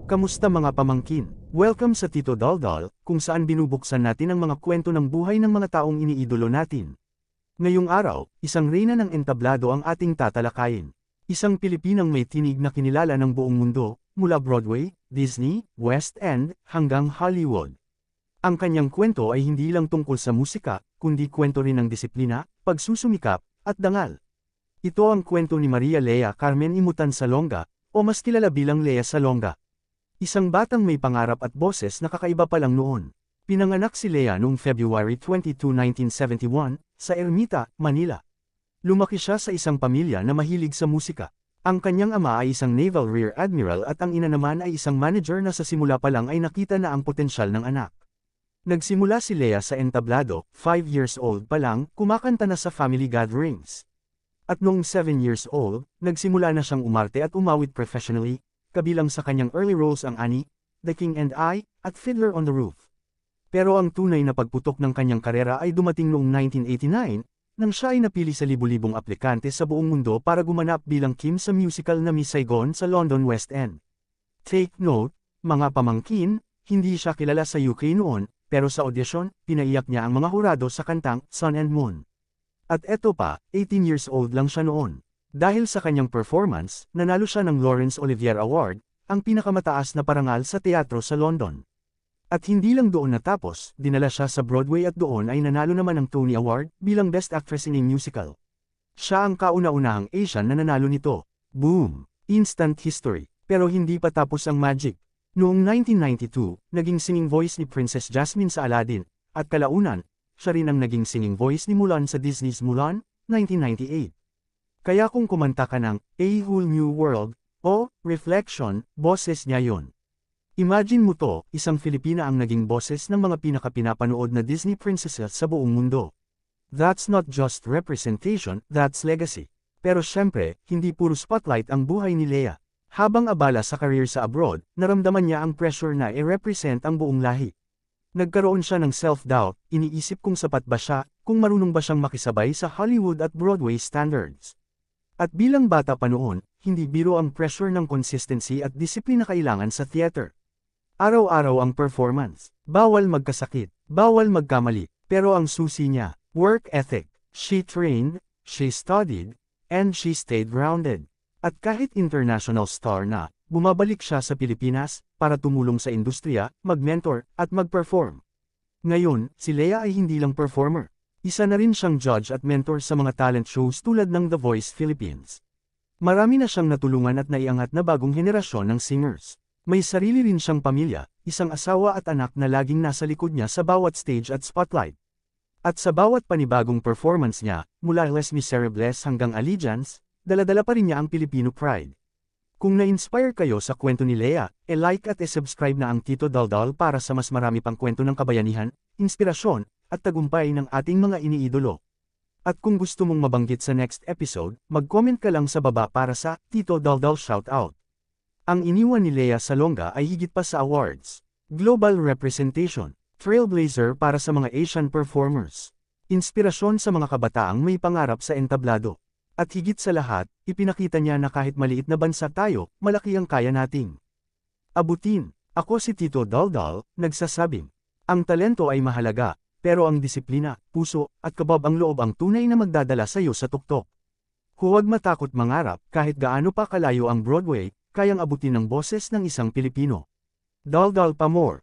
Kamusta mga pamangkin? Welcome sa Tito Daldal, kung saan binubuksan natin ang mga kwento ng buhay ng mga taong iniidolo natin. Ngayong araw, isang reyna ng entablado ang ating tatalakayin. Isang Pilipinang may tinig na kinilala ng buong mundo, mula Broadway, Disney, West End, hanggang Hollywood. Ang kanyang kwento ay hindi lang tungkol sa musika, kundi kwento rin ng disiplina, pagsusumikap, at dangal. Ito ang kwento ni Maria Lea Carmen Imutan Salonga, o mas kilala bilang Lea Salonga. Isang batang may pangarap at boses na kakaiba pa lang noon. Pinanganak si Lea noong February 22, 1971, sa Ermita, Manila. Lumaki siya sa isang pamilya na mahilig sa musika. Ang kanyang ama ay isang Naval Rear Admiral at ang ina naman ay isang manager na sa simula pa lang ay nakita na ang potensyal ng anak. Nagsimula si Lea sa entablado, 5 years old pa lang, kumakanta na sa family gatherings. At noong 7 years old, nagsimula na siyang umarte at umawit professionally, kabilang sa kanyang early roles ang Annie, The King and I, at Fiddler on the Roof. Pero ang tunay na pagputok ng kanyang karera ay dumating noong 1989, nang siya ay napili sa libu-libong aplikante sa buong mundo para gumanap bilang Kim sa musical na Miss Saigon sa London West End. Take note, mga pamangkin, hindi siya kilala sa UK noon, pero sa audition, pinaiyak niya ang mga hurado sa kantang Sun and Moon. At eto pa, 18 years old lang siya noon. Dahil sa kanyang performance, nanalo siya ng Laurence Olivier Award, ang pinakamataas na parangal sa teatro sa London. At hindi lang doon natapos, dinala siya sa Broadway at doon ay nanalo naman ng Tony Award bilang Best Actress in a Musical. Siya ang kauna-unahang Asian na nanalo nito. Boom! Instant history. Pero hindi pa tapos ang magic. Noong 1992, naging singing voice ni Princess Jasmine sa Aladdin, at kalaunan, siya rin ang naging singing voice ni Mulan sa Disney's Mulan, 1998. Kaya kung kumanta ka ng A Whole New World, o Reflection, boses niya yun. Imagine mo to, isang Filipina ang naging boses ng mga pinakapinapanood na Disney princesses sa buong mundo. That's not just representation, that's legacy. Pero syempre, hindi puro spotlight ang buhay ni Lea. Habang abala sa career sa abroad, naramdaman niya ang pressure na i-represent ang buong lahi. Nagkaroon siya ng self-doubt, iniisip kung sapat ba siya, kung marunong ba siyang makisabay sa Hollywood at Broadway standards. At bilang bata pa noon, hindi biro ang pressure ng consistency at disiplina kailangan sa theater. Araw-araw ang performance, bawal magkasakit, bawal magkamali, pero ang susi niya, work ethic. She trained, she studied, and she stayed grounded. At kahit international star na, bumabalik siya sa Pilipinas para tumulong sa industriya, mag-mentor, at mag-perform. Ngayon, si Lea ay hindi lang performer. Isa na rin siyang judge at mentor sa mga talent shows tulad ng The Voice Philippines. Marami na siyang natulungan at naiangat na bagong henerasyon ng singers. May sarili rin siyang pamilya, isang asawa at anak na laging nasa likod niya sa bawat stage at spotlight. At sa bawat panibagong performance niya, mula Les Miserables hanggang Allegiance, dala-dala pa rin niya ang Filipino pride. Kung na-inspire kayo sa kwento ni Lea, like at subscribe na ang Tito Daldal para sa mas marami pang kwento ng kabayanihan, inspirasyon, at tagumpay ng ating mga iniidolo. At kung gusto mong mabanggit sa next episode, mag-comment ka lang sa baba para sa Tito Daldal Shoutout. Ang iniwan ni Lea Salonga ay higit pa sa awards. Global representation, trailblazer para sa mga Asian performers. Inspirasyon sa mga kabataang may pangarap sa entablado. At higit sa lahat, ipinakita niya na kahit maliit na bansa tayo, malaki ang kaya nating abutin. Ako si Tito Daldal, nagsasabing, ang talento ay mahalaga, pero ang disiplina, puso, at kabab ang loob ang tunay na magdadala sa iyo sa tuktok. Huwag matakot mangarap, kahit gaano pa kalayo ang Broadway, kayang abutin ng boses ng isang Pilipino. Daldal pa more.